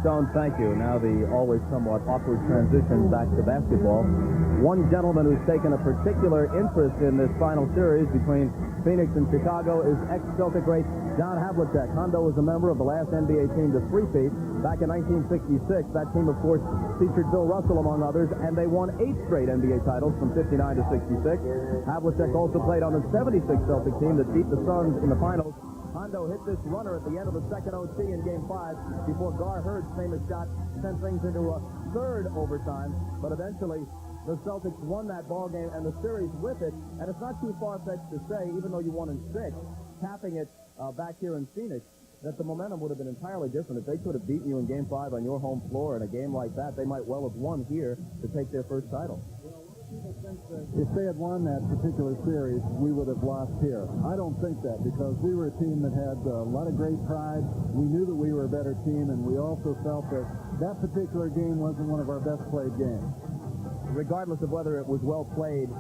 Stone, thank you. Now the always somewhat awkward transition back to basketball. One gentleman who's taken a particular interest in this final series between Phoenix and Chicago is ex-Celtic great John Havlicek. Hondo was a member of the last NBA team to three-peat back in 1966. That team, of course, featured Bill Russell, among others, and they won 8 straight NBA titles from 59 to 66. Havlicek also played on the 76 Celtic team that beat the Suns in the finals. Hondo hit this runner at the end of the second OT in Game 5 before Gar Hurd's famous shot sent things into a third overtime. But eventually, the Celtics won that ball game and the series with it. And it's not too far-fetched to say, even though you won in 6, tapping it back here in Phoenix, that the momentum would have been entirely different. If they could have beaten you in Game 5 on your home floor in a game like that, they might well have won here to take their first title. If they had won that particular series, we would have lost here. I don't think that, because we were a team that had a lot of great pride. We knew that we were a better team, and we also felt that that particular game wasn't one of our best played games. Regardless of whether it was well played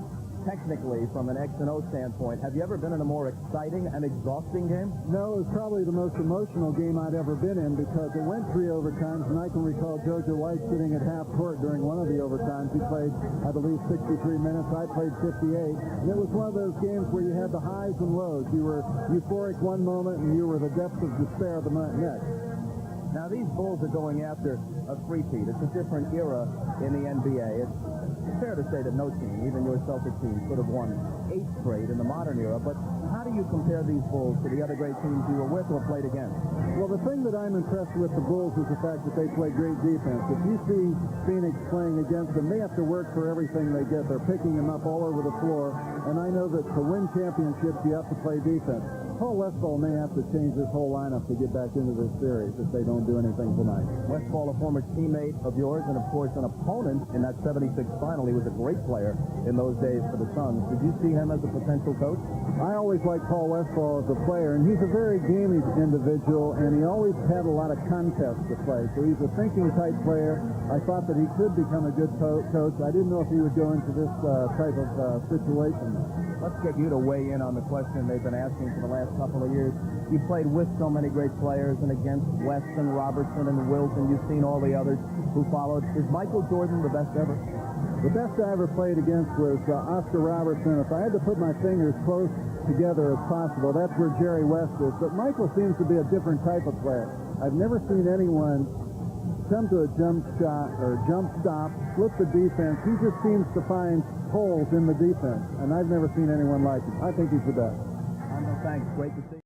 technically from an X and O standpoint, have you ever been in a more exciting and exhausting game? No, it was probably the most emotional game I'd ever been in, because it went 3 overtimes, and I can recall Jojo White sitting at half court during one of the overtimes. He played, I believe, 63 minutes. I played 58. And it was one of those games where you had the highs and lows. You were euphoric one moment, and you were the depths of despair the next. Now, these Bulls are going after a three-peat. It's a different era in the NBA. It's fair to say that no team, even your Celtic team, could have won 8 straight in the modern era. But how do you compare these Bulls to the other great teams you were with or played against? Well, the thing that I'm impressed with the Bulls is the fact that they play great defense. If you see Phoenix playing against them, they have to work for everything they get. They're picking them up all over the floor. And I know that to win championships, you have to play defense. Paul Westphal may have to change his whole lineup to get back into this series if they don't do anything tonight. Westphal, a former teammate of yours and, of course, an opponent in that 76 final. He was a great player in those days for the Suns. Did you see him as a potential coach? I always liked Paul Westphal as a player, and he's a very gamey individual, and he always had a lot of contests to play. So he's a thinking-type player. I thought that he could become a good coach. I didn't know if he would go into this type of situation. Let's get you to weigh in on the question they've been asking for the last couple of years. You played with so many great players and against West and Robertson and Wilt, and you've seen all the others who followed. Is Michael Jordan the best ever? The best I ever played against was Oscar Robertson. If I had to put my fingers close together as possible, that's where Jerry West is. But Michael seems to be a different type of player. I've never seen anyone come to a jump shot or jump stop, flip the defense. He just seems to find holes in the defense, and I've never seen anyone like him. I think he's the best. Thanks. Great to see you.